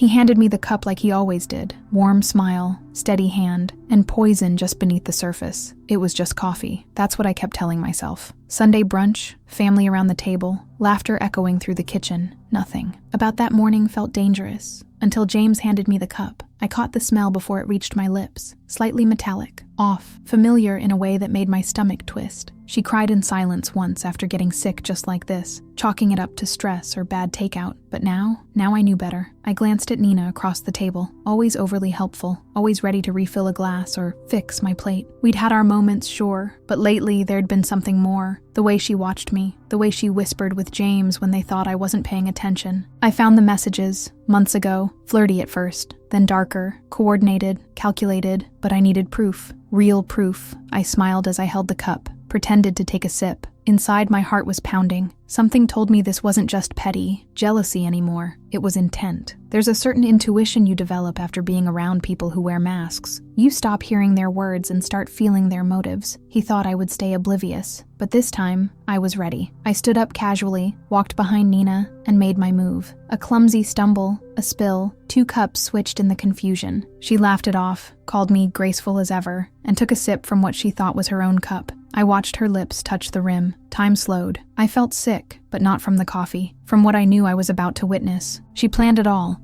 He handed me the cup like he always did. Warm smile, steady hand, and poison just beneath the surface. It was just coffee. That's what I kept telling myself. Sunday brunch, family around the table, laughter echoing through the kitchen. Nothing about that morning felt dangerous until James handed me the cup. I caught the smell before it reached my lips. Slightly metallic, off, familiar in a way that made my stomach twist. She cried in silence once after getting sick just like this, chalking it up to stress or bad takeout. But now I knew better. I glanced at Nina across the table, always overly helpful, always ready to refill a glass or fix my plate. We'd had our moments, sure, but lately there'd been something more. The way she watched me, the way she whispered with James when they thought I wasn't paying attention. I found the messages, months ago, flirty at first, then darker, coordinated, calculated, but I needed proof. Real proof. I smiled as I held the cup, pretended to take a sip. Inside, my heart was pounding. Something told me this wasn't just petty jealousy anymore. It was intent. There's a certain intuition you develop after being around people who wear masks. You stop hearing their words and start feeling their motives. He thought I would stay oblivious, but this time, I was ready. I stood up casually, walked behind Nina, and made my move. A clumsy stumble, a spill, 2 cups switched in the confusion. She laughed it off, called me graceful as ever, and took a sip from what she thought was her own cup. I watched her lips touch the rim. Time slowed. I felt sick, but not from the coffee, from what I knew I was about to witness. She planned it all.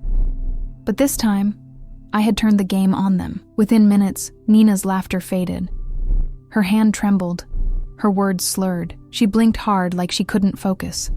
But this time, I had turned the game on them. Within minutes, Nina's laughter faded. Her hand trembled. Her words slurred. She blinked hard like she couldn't focus.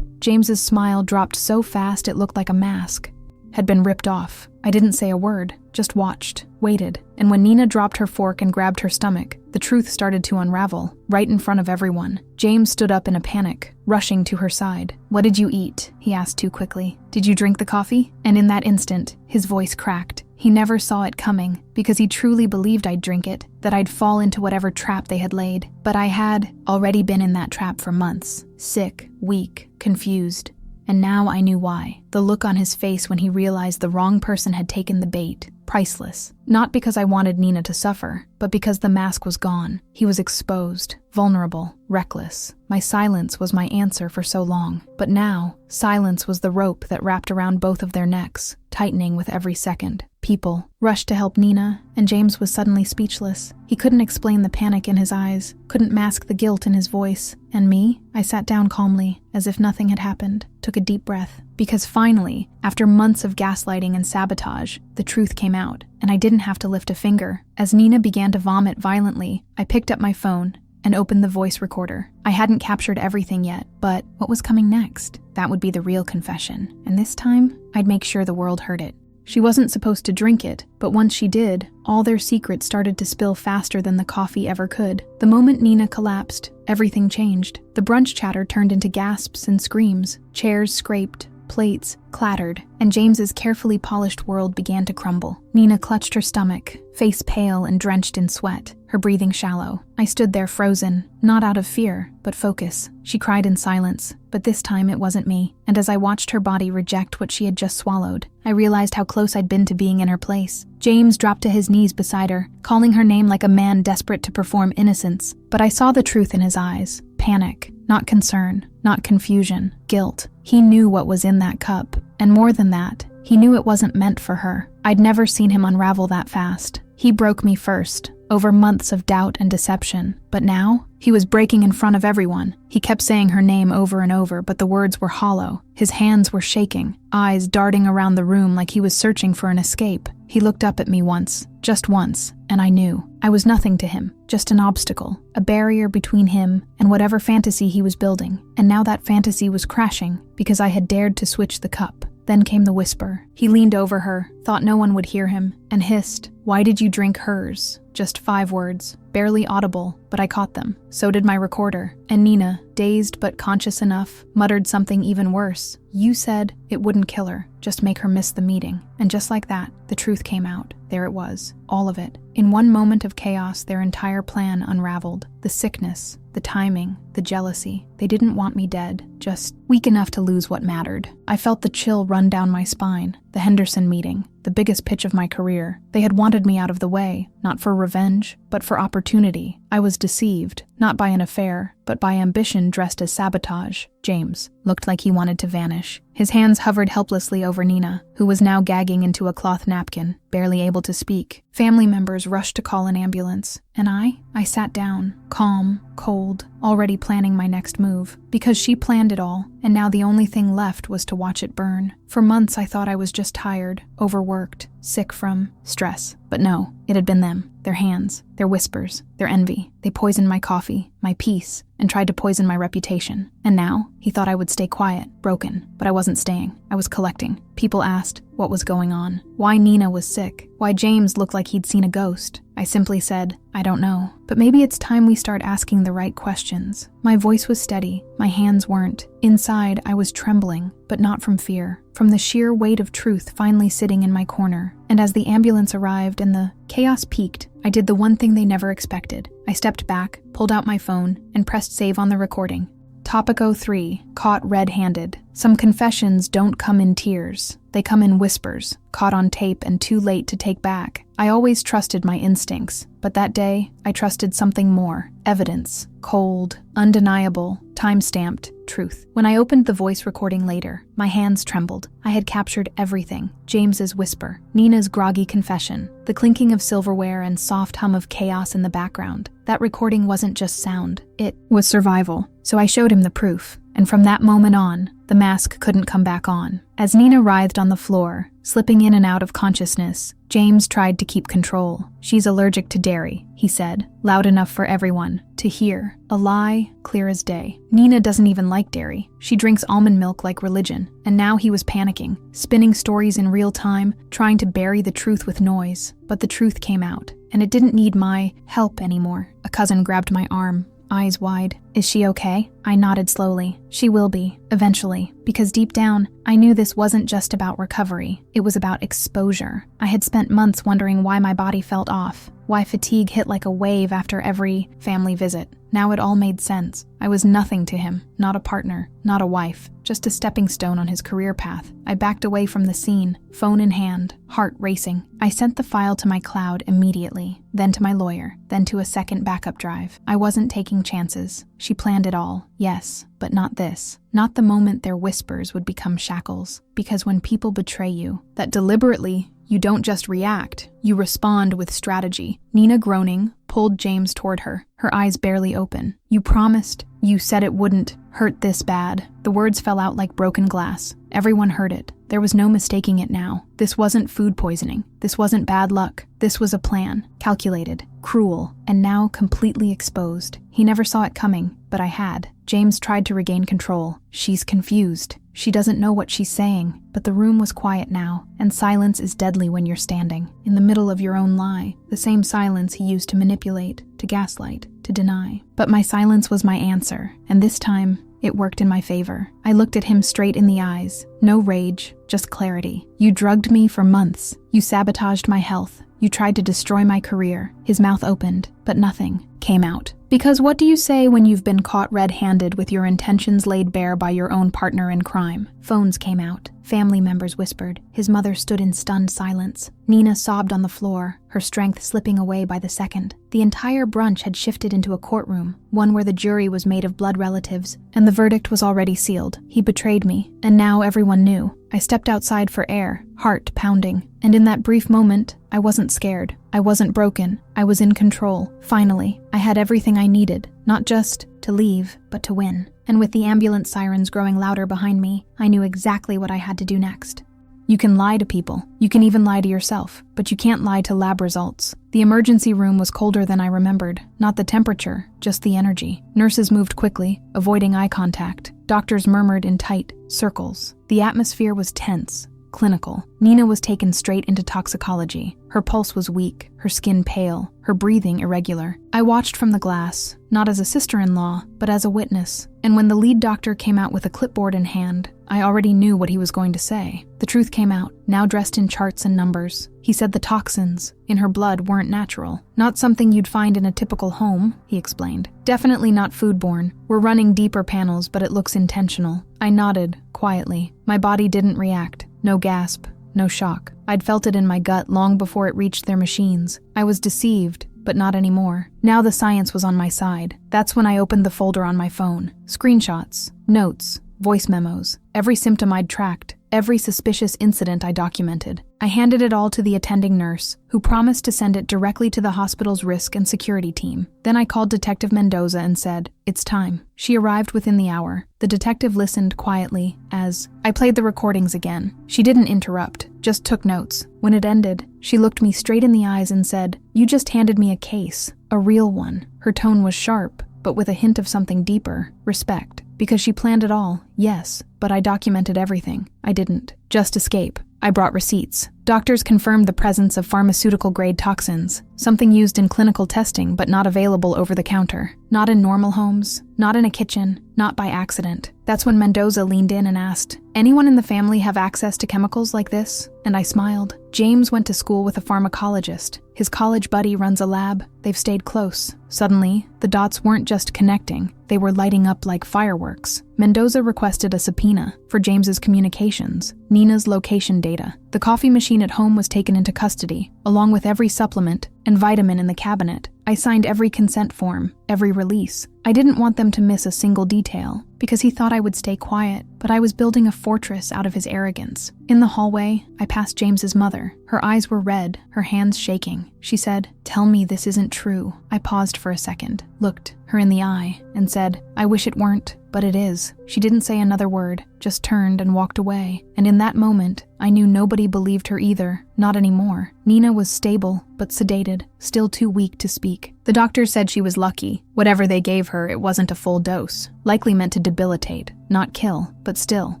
James's smile dropped so fast it looked like a mask had been ripped off. I didn't say a word, just watched, waited, and when Nina dropped her fork and grabbed her stomach, the truth started to unravel, right in front of everyone. James stood up in a panic, rushing to her side. "What did you eat?" he asked too quickly. "Did you drink the coffee?" And in that instant, his voice cracked. He never saw it coming, because he truly believed I'd drink it, that I'd fall into whatever trap they had laid. But I had already been in that trap for months. Sick, weak, confused. And now I knew why. The look on his face when he realized the wrong person had taken the bait. Priceless. Not because I wanted Nina to suffer, but because the mask was gone. He was exposed, vulnerable, reckless. My silence was my answer for so long. But now, silence was the rope that wrapped around both of their necks, tightening with every second. People rushed to help Nina, and James was suddenly speechless. He couldn't explain the panic in his eyes, couldn't mask the guilt in his voice. And me? I sat down calmly, as if nothing had happened, took a deep breath. Because finally, after months of gaslighting and sabotage, the truth came out, and I didn't have to lift a finger. As Nina began to vomit violently, I picked up my phone and opened the voice recorder. I hadn't captured everything yet, but what was coming next? That would be the real confession, and this time, I'd make sure the world heard it. She wasn't supposed to drink it, but once she did, all their secrets started to spill faster than the coffee ever could. The moment Nina collapsed, everything changed. The brunch chatter turned into gasps and screams. Chairs scraped, plates clattered, and James's carefully polished world began to crumble. Nina clutched her stomach, face pale and drenched in sweat, her breathing shallow. I stood there frozen, not out of fear, but focus. She cried in silence, but this time it wasn't me. And as I watched her body reject what she had just swallowed, I realized how close I'd been to being in her place. James dropped to his knees beside her, calling her name like a man desperate to perform innocence. But I saw the truth in his eyes. Panic, not concern, not confusion, guilt. He knew what was in that cup, and more than that, he knew it wasn't meant for her. I'd never seen him unravel that fast. He broke me first, over months of doubt and deception. But now, he was breaking in front of everyone. He kept saying her name over and over, but the words were hollow. His hands were shaking, eyes darting around the room like he was searching for an escape. He looked up at me once, just once, and I knew. I was nothing to him, just an obstacle, a barrier between him and whatever fantasy he was building. And now that fantasy was crashing because I had dared to switch the cup. Then came the whisper. He leaned over her, thought no one would hear him, and hissed, "Why did you drink hers?" Just 5 words, barely audible, but I caught them. So did my recorder. And Nina, dazed but conscious enough, muttered something even worse. "You said it wouldn't kill her, just make her miss the meeting." And just like that, the truth came out. There it was, all of it. In one moment of chaos, their entire plan unraveled. The sickness, the timing, the jealousy. They didn't want me dead, just weak enough to lose what mattered. I felt the chill run down my spine. The Henderson meeting, the biggest pitch of my career. They had wanted me out of the way, not for revenge, but for opportunity. I was deceived, not by an affair, but by ambition dressed as sabotage. James looked like he wanted to vanish. His hands hovered helplessly over Nina, who was now gagging into a cloth napkin, barely able to speak. Family members rushed to call an ambulance, and I sat down, calm, cold, already planning my next move, because she planned it all, and now the only thing left was to watch it burn. For months I thought I was just tired, overworked, sick from stress. But no, it had been them, their hands, their whispers, their envy. They poisoned my coffee, my peace, and tried to poison my reputation. And now, he thought I would stay quiet, broken, but I wasn't staying. I was collecting. People asked what was going on, why Nina was sick, why James looked like he'd seen a ghost. I simply said, I don't know, but maybe it's time we start asking the right questions. My voice was steady, my hands weren't. Inside, I was trembling, but not from fear, from the sheer weight of truth finally sitting in my corner. And as the ambulance arrived and the chaos peaked, I did the one thing they never expected. I stepped back, pulled out my phone, and pressed save on the recording. Topic 03, caught red-handed. Some confessions don't come in tears. They come in whispers, caught on tape and too late to take back. I always trusted my instincts, but that day, I trusted something more. Evidence. Cold, undeniable, time-stamped truth. When I opened the voice recording later, my hands trembled. I had captured everything. James's whisper, Nina's groggy confession, the clinking of silverware and soft hum of chaos in the background. That recording wasn't just sound. It was survival. So I showed him the proof. And from that moment on, the mask couldn't come back on. As Nina writhed on the floor, slipping in and out of consciousness, James tried to keep control. She's allergic to dairy, he said, loud enough for everyone to hear. A lie, clear as day. Nina doesn't even like dairy. She drinks almond milk like religion. And now he was panicking, spinning stories in real time, trying to bury the truth with noise. But the truth came out, and it didn't need my help anymore. A cousin grabbed my arm, eyes wide. Is she okay? I nodded slowly. She will be, eventually, because deep down, I knew this wasn't just about recovery. It was about exposure. I had spent months wondering why my body felt off, why fatigue hit like a wave after every family visit. Now it all made sense. I was nothing to him, not a partner, not a wife, just a stepping stone on his career path. I backed away from the scene, phone in hand, heart racing. I sent the file to my cloud immediately, then to my lawyer, then to a second backup drive. I wasn't taking chances. She planned it all, yes, but not this. Not the moment their whispers would become shackles. Because when people betray you, that deliberately, you don't just react, you respond with strategy. Nina, groaning, pulled James toward her, her eyes barely open. You promised. You said it wouldn't hurt this bad. The words fell out like broken glass. Everyone heard it. There was no mistaking it now. This wasn't food poisoning. This wasn't bad luck. This was a plan. Calculated. Cruel. And now completely exposed. He never saw it coming, but I had. James tried to regain control. She's confused. She doesn't know what she's saying, but the room was quiet now, and silence is deadly when you're standing in the middle of your own lie, the same silence he used to manipulate, to gaslight, to deny. But my silence was my answer, and this time, it worked in my favor. I looked at him straight in the eyes. No rage, just clarity. You drugged me for months. You sabotaged my health. You tried to destroy my career. His mouth opened, but nothing came out. Because what do you say when you've been caught red-handed with your intentions laid bare by your own partner in crime? Phones came out. Family members whispered. His mother stood in stunned silence. Nina sobbed on the floor, her strength slipping away by the second. The entire brunch had shifted into a courtroom, one where the jury was made of blood relatives, and the verdict was already sealed. He betrayed me, and now everyone knew. I stepped outside for air, heart pounding, and in that brief moment, I wasn't scared. I wasn't broken. I was in control. Finally, I had everything I needed, not just to leave, but to win. And with the ambulance sirens growing louder behind me, I knew exactly what I had to do next. You can lie to people. You can even lie to yourself, but you can't lie to lab results. The emergency room was colder than I remembered. Not the temperature, just the energy. Nurses moved quickly, avoiding eye contact. Doctors murmured in tight circles. The atmosphere was tense, clinical. Nina was taken straight into toxicology. Her pulse was weak, her skin pale, her breathing irregular. I watched from the glass, not as a sister-in-law, but as a witness. And when the lead doctor came out with a clipboard in hand, I already knew what he was going to say. The truth came out, now dressed in charts and numbers. He said the toxins in her blood weren't natural. Not something you'd find in a typical home, he explained. Definitely not foodborne. We're running deeper panels, but it looks intentional. I nodded, quietly. My body didn't react. No gasp, no shock. I'd felt it in my gut long before it reached their machines. I was deceived, but not anymore. Now the science was on my side. That's when I opened the folder on my phone. Screenshots, notes, voice memos, every symptom I'd tracked, every suspicious incident I documented. I handed it all to the attending nurse, who promised to send it directly to the hospital's risk and security team. Then I called Detective Mendoza and said, "It's time." She arrived within the hour. The detective listened quietly as I played the recordings again. She didn't interrupt, just took notes. When it ended, she looked me straight in the eyes and said, "You just handed me a case, a real one." Her tone was sharp, but with a hint of something deeper, respect. Because she planned it all, yes, but I documented everything. I didn't just escape. I brought receipts. Doctors confirmed the presence of pharmaceutical-grade toxins, something used in clinical testing but not available over the counter. Not in normal homes, not in a kitchen, not by accident. That's when Mendoza leaned in and asked, "Anyone in the family have access to chemicals like this?" And I smiled. James went to school with a pharmacologist. His college buddy runs a lab. They've stayed close. Suddenly, the dots weren't just connecting, they were lighting up like fireworks. Mendoza requested a subpoena for James's communications, Nina's location data. The coffee machine at home was taken into custody, along with every supplement and vitamin in the cabinet. I signed every consent form, every release. I didn't want them to miss a single detail, because he thought I would stay quiet, but I was building a fortress out of his arrogance. In the hallway, I passed James's mother. Her eyes were red, her hands shaking. She said, "Tell me this isn't true." I paused for a second, looked her in the eye, and said, "I wish it weren't, but it is." She didn't say another word, just turned and walked away. And in that moment, I knew nobody believed her either, not anymore. Nina was stable, but sedated, still too weak to speak. The doctor said she was lucky. Whatever they gave her, it wasn't a full dose. Likely meant to debilitate, not kill, but still,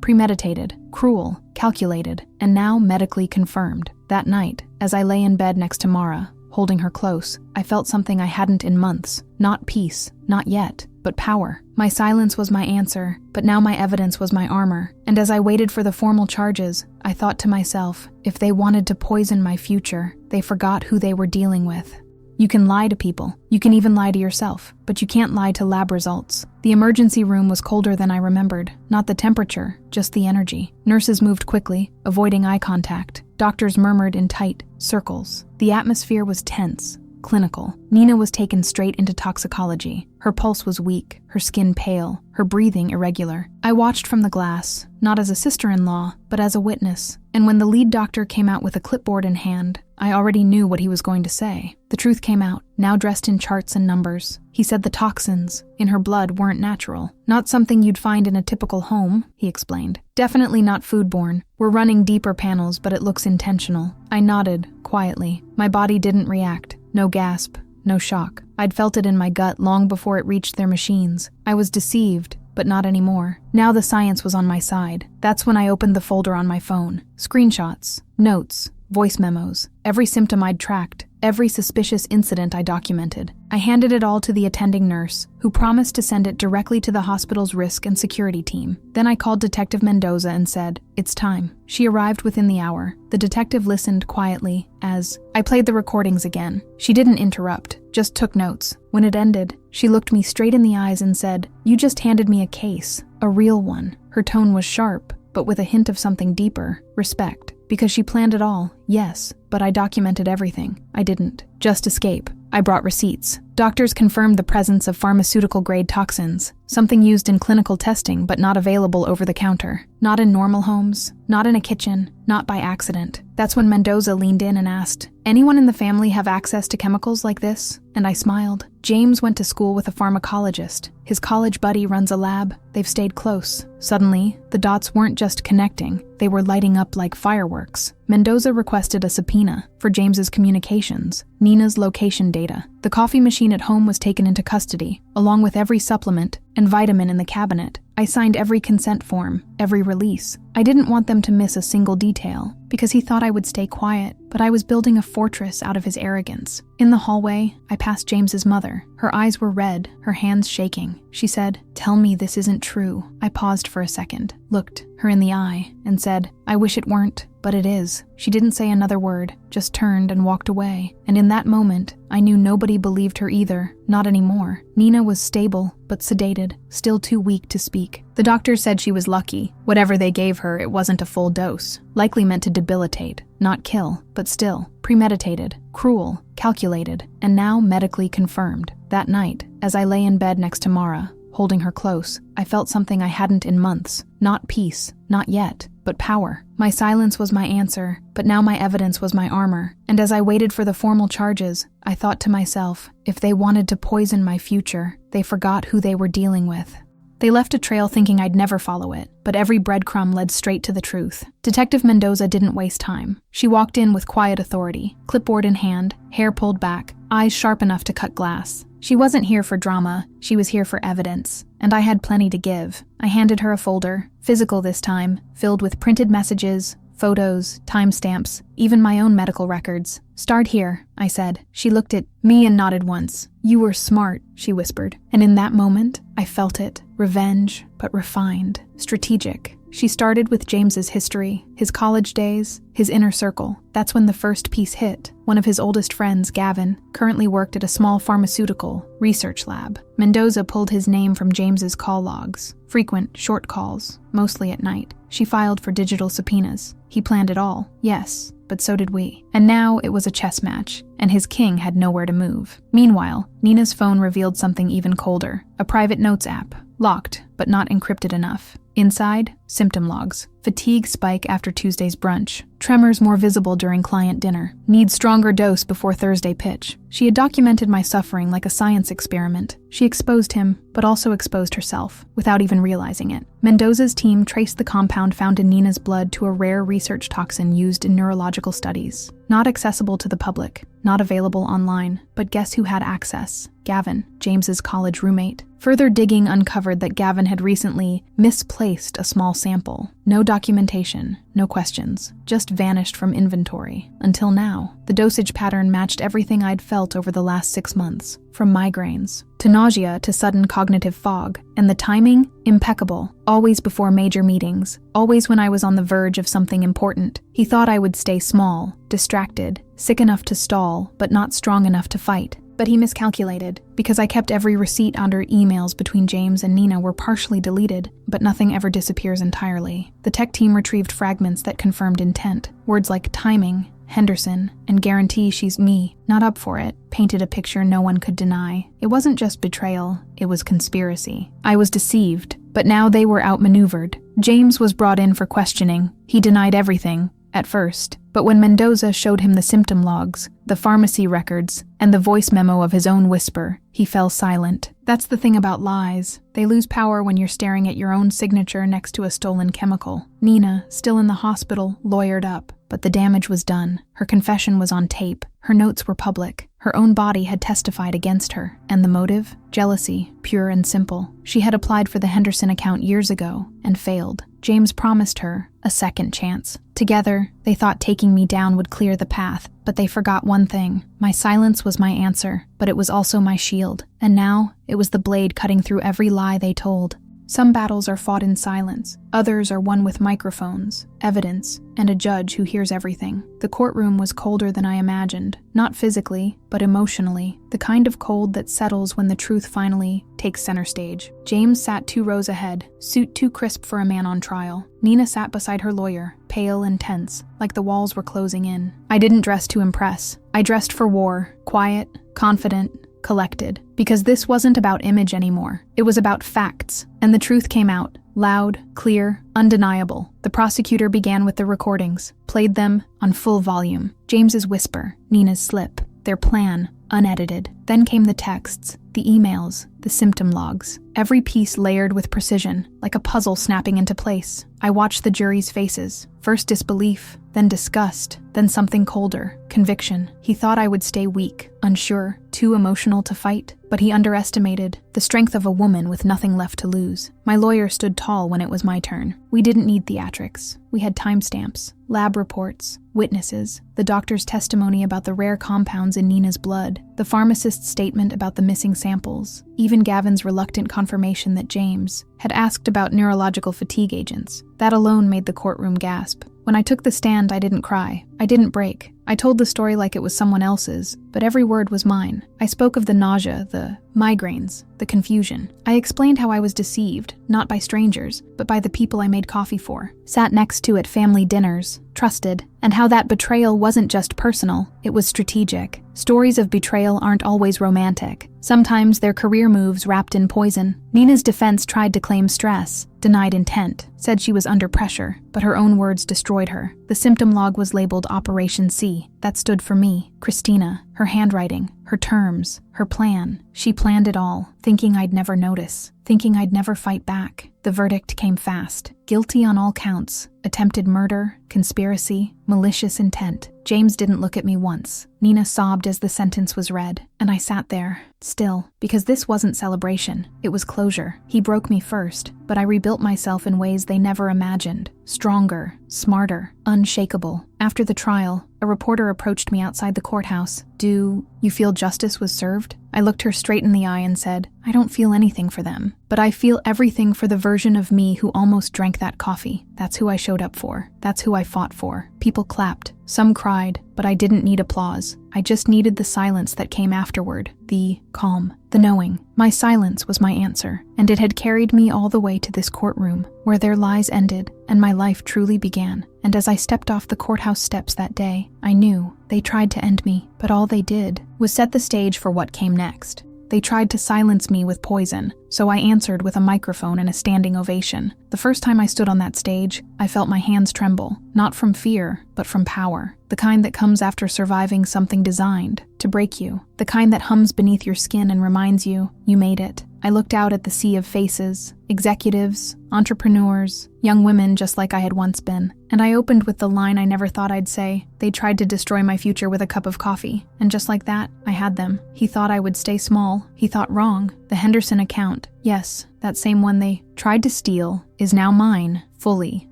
premeditated, cruel, calculated, and now medically confirmed. That night, as I lay in bed next to Mara, holding her close, I felt something I hadn't in months. Not peace, not yet, but power. My silence was my answer, but now my evidence was my armor. And as I waited for the formal charges, I thought to myself, if they wanted to poison my future, they forgot who they were dealing with. You can lie to people. You can even lie to yourself, but you can't lie to lab results. The emergency room was colder than I remembered. Not the temperature, just the energy. Nurses moved quickly, avoiding eye contact. Doctors murmured in tight circles. The atmosphere was tense, clinical. Nina was taken straight into toxicology. Her pulse was weak, her skin pale, her breathing irregular. I watched from the glass, not as a sister-in-law, but as a witness. And when the lead doctor came out with a clipboard in hand, I already knew what he was going to say. The truth came out, now dressed in charts and numbers. He said the toxins in her blood weren't natural. Not something you'd find in a typical home, he explained. Definitely not foodborne. We're running deeper panels, but it looks intentional. I nodded, quietly. My body didn't react. No gasp, no shock. I'd felt it in my gut long before it reached their machines. I was deceived, but not anymore. Now the science was on my side. That's when I opened the folder on my phone. Screenshots, notes, voice memos, every symptom I'd tracked, every suspicious incident I documented. I handed it all to the attending nurse, who promised to send it directly to the hospital's risk and security team. Then I called Detective Mendoza and said, "It's time." She arrived within the hour. The detective listened quietly as I played the recordings again. She didn't interrupt, just took notes. When it ended, she looked me straight in the eyes and said, "You just handed me a case, a real one." Her tone was sharp, but with a hint of something deeper, respect. Because she planned it all, yes, but I documented everything. I didn't just escape. I brought receipts. Doctors confirmed the presence of pharmaceutical-grade toxins, something used in clinical testing but not available over the counter. Not in normal homes, not in a kitchen, not by accident. That's when Mendoza leaned in and asked, "Anyone in the family have access to chemicals like this?" And I smiled. James went to school with a pharmacologist. His college buddy runs a lab. They've stayed close. Suddenly, the dots weren't just connecting, they were lighting up like fireworks. Mendoza requested a subpoena for James's communications, Nina's location data. The coffee machine at home was taken into custody, along with every supplement and vitamin in the cabinet. I signed every consent form, every release. I didn't want them to miss a single detail, because he thought I would stay quiet, but I was building a fortress out of his arrogance. In the hallway, I passed James's mother. Her eyes were red, her hands shaking. She said, "Tell me this isn't true." I paused for a second, looked her in the eye, and said, "I wish it weren't, but it is. She didn't say another word, just turned and walked away. And in that moment, I knew nobody believed her either. Not anymore. Nina was stable, but sedated, still too weak to speak. The doctor said she was lucky. Whatever they gave her, it wasn't a full dose. Likely meant to debilitate, not kill, but still. Premeditated, cruel, calculated, and now medically confirmed. That night, as I lay in bed next to Mara, holding her close, I felt something I hadn't in months. Not peace, not yet, but power. My silence was my answer, but now my evidence was my armor. And as I waited for the formal charges, I thought to myself, if they wanted to poison my future, they forgot who they were dealing with. They left a trail thinking I'd never follow it, but every breadcrumb led straight to the truth. Detective Mendoza didn't waste time. She walked in with quiet authority, clipboard in hand, hair pulled back, eyes sharp enough to cut glass. She wasn't here for drama, she was here for evidence, and I had plenty to give. I handed her a folder, physical this time, filled with printed messages, photos, timestamps, even my own medical records. "Start here," I said. She looked at me and nodded once. "You were smart," she whispered. And in that moment, I felt it. Revenge, but refined, strategic. She started with James's history, his college days, his inner circle. That's when the first piece hit. One of his oldest friends, Gavin, currently worked at a small pharmaceutical research lab. Mendoza pulled his name from James's call logs. Frequent, short calls, mostly at night. She filed for digital subpoenas. He planned it all, yes, but so did we. And now it was a chess match, and his king had nowhere to move. Meanwhile, Nina's phone revealed something even colder. A private notes app. Locked, but not encrypted enough. Inside, symptom logs. Fatigue spike after Tuesday's brunch. Tremors more visible during client dinner. Need stronger dose before Thursday pitch. She had documented my suffering like a science experiment. She exposed him, but also exposed herself, without even realizing it. Mendoza's team traced the compound found in Nina's blood to a rare research toxin used in neurological studies. Not accessible to the public, not available online, but guess who had access? Gavin, James's college roommate. Further digging uncovered that Gavin had recently misplaced a small sample. No documentation, no questions, just vanished from inventory. Until now, the dosage pattern matched everything I'd felt over the last 6 months, from migraines to nausea to sudden cognitive fog, and the timing, impeccable, always before major meetings, always when I was on the verge of something important. He thought I would stay small, distracted, sick enough to stall, but not strong enough to fight. But he miscalculated, because I kept every receipt under emails between James and Nina were partially deleted, but nothing ever disappears entirely. The tech team retrieved fragments that confirmed intent. Words like timing, Henderson, and guarantee she's me, not up for it, painted a picture no one could deny. It wasn't just betrayal, it was conspiracy. I was deceived, but now they were outmaneuvered. James was brought in for questioning. He denied everything, at first. But when Mendoza showed him the symptom logs, the pharmacy records, and the voice memo of his own whisper, he fell silent. That's the thing about lies. They lose power when you're staring at your own signature next to a stolen chemical. Nina, still in the hospital, lawyered up, but the damage was done. Her confession was on tape. Her notes were public. Her own body had testified against her. And the motive? Jealousy, pure and simple. She had applied for the Henderson account years ago and failed. James promised her a second chance. Together, they thought taking me down would clear the path, but they forgot one thing. My silence was my answer, but it was also my shield. And now, it was the blade cutting through every lie they told. Some battles are fought in silence. Others are won with microphones, evidence, and a judge who hears everything. The courtroom was colder than I imagined. Not physically, but emotionally. The kind of cold that settles when the truth finally takes center stage. James sat 2 rows ahead, suit too crisp for a man on trial. Nina sat beside her lawyer, pale and tense, like the walls were closing in. I didn't dress to impress. I dressed for war, quiet, confident, collected. Because this wasn't about image anymore. It was about facts. And the truth came out. Loud, clear, undeniable. The prosecutor began with the recordings, played them on full volume. James's whisper, Nina's slip, their plan, unedited. Then came the texts, the emails, the symptom logs. Every piece layered with precision, like a puzzle snapping into place. I watched the jury's faces. First disbelief, then disgust, then something colder, conviction. He thought I would stay weak, unsure, too emotional to fight, but he underestimated the strength of a woman with nothing left to lose. My lawyer stood tall when it was my turn. We didn't need theatrics. We had timestamps, lab reports, witnesses, the doctor's testimony about the rare compounds in Nina's blood, the pharmacist's statement about the missing samples, even Gavin's reluctant confirmation that James had asked about neurological fatigue agents. That alone made the courtroom gasp. When I took the stand, I didn't cry. I didn't break. I told the story like it was someone else's, but every word was mine. I spoke of the nausea, the migraines, the confusion. I explained how I was deceived, not by strangers, but by the people I made coffee for, sat next to at family dinners, trusted, and how that betrayal wasn't just personal, it was strategic. Stories of betrayal aren't always romantic. Sometimes they're career moves wrapped in poison. Nina's defense tried to claim stress, denied intent, said she was under pressure, but her own words destroyed her. The symptom log was labeled Operation C. That stood for me, Christina, her handwriting, her terms, her plan. She planned it all, thinking I'd never notice, thinking I'd never fight back. The verdict came fast. Guilty on all counts. Attempted murder, conspiracy, malicious intent. James didn't look at me once. Nina sobbed as the sentence was read, and I sat there, still, because this wasn't celebration. It was closure. He broke me first, but I rebuilt myself in ways they never imagined. Stronger, smarter, unshakable. After the trial, a reporter approached me outside the courthouse. "Do you feel justice was served?" I looked her straight in the eye and said, "I don't feel anything for them, but I feel everything for the version of me who almost drank that coffee. That's who I showed up for. That's who I fought for." People clapped. Some cried, but I didn't need applause. I just needed the silence that came afterward, the calm, the knowing. My silence was my answer, and it had carried me all the way to this courtroom, where their lies ended and my life truly began. And as I stepped off the courthouse steps that day, I knew they tried to end me, but all they did was set the stage for what came next. They tried to silence me with poison, so I answered with a microphone and a standing ovation. The first time I stood on that stage, I felt my hands tremble, not from fear, but from power. The kind that comes after surviving something designed to break you. The kind that hums beneath your skin and reminds you, you made it. I looked out at the sea of faces, executives, entrepreneurs, young women just like I had once been, and I opened with the line I never thought I'd say. They tried to destroy my future with a cup of coffee, and just like that, I had them. He thought I would stay small. He thought wrong. The Henderson account, yes, that same one they tried to steal, is now mine, fully,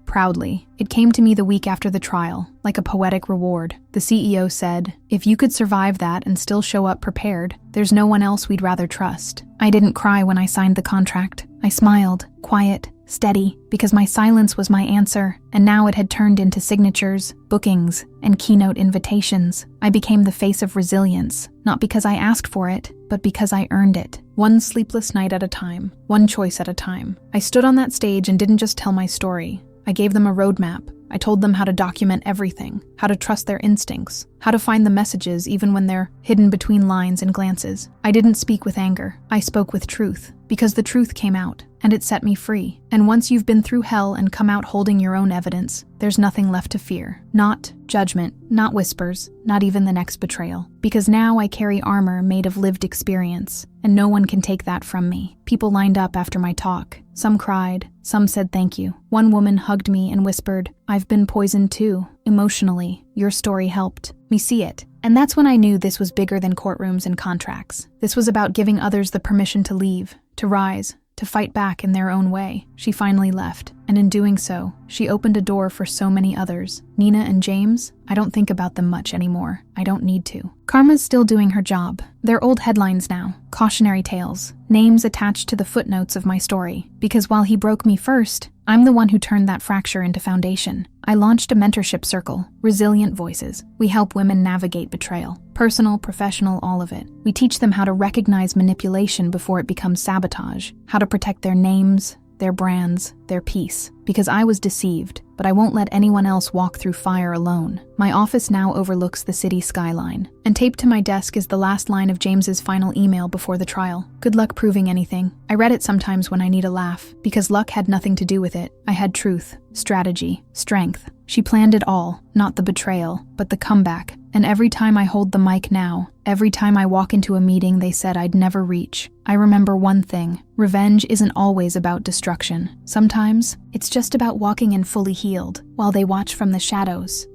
proudly. It came to me the week after the trial, like a poetic reward. The CEO said, "If you could survive that and still show up prepared, there's no one else we'd rather trust." I didn't cry when I signed the contract. I smiled, quiet, steady, because my silence was my answer, and now it had turned into signatures, bookings, and keynote invitations. I became the face of resilience, not because I asked for it, but because I earned it. One sleepless night at a time, one choice at a time. I stood on that stage and didn't just tell my story. I gave them a roadmap. I told them how to document everything, how to trust their instincts, how to find the messages even when they're hidden between lines and glances. I didn't speak with anger. I spoke with truth, because the truth came out, and it set me free. And once you've been through hell and come out holding your own evidence, there's nothing left to fear. Not judgment, not whispers, not even the next betrayal. Because now I carry armor made of lived experience, and no one can take that from me. People lined up after my talk. Some cried, some said thank you. One woman hugged me and whispered, "I've been poisoned too. Emotionally, your story helped me see it." And that's when I knew this was bigger than courtrooms and contracts. This was about giving others the permission to leave, to rise, to fight back in their own way. She finally left, and in doing so, she opened a door for so many others. Nina and James, I don't think about them much anymore. I don't need to. Karma's still doing her job. They're old headlines now, cautionary tales, names attached to the footnotes of my story. Because while he broke me first, I'm the one who turned that fracture into foundation. I launched a mentorship circle, Resilient Voices. We help women navigate betrayal. Personal, professional, all of it. We teach them how to recognize manipulation before it becomes sabotage, how to protect their names, their brands, their peace. Because I was deceived, but I won't let anyone else walk through fire alone. My office now overlooks the city skyline, and taped to my desk is the last line of James's final email before the trial. "Good luck proving anything." I read it sometimes when I need a laugh, because luck had nothing to do with it. I had truth, strategy, strength. She planned it all, not the betrayal, but the comeback. And every time I hold the mic now, every time I walk into a meeting they said I'd never reach, I remember one thing: revenge isn't always about destruction. Sometimes, it's just about walking in fully healed, while they watch from the shadows.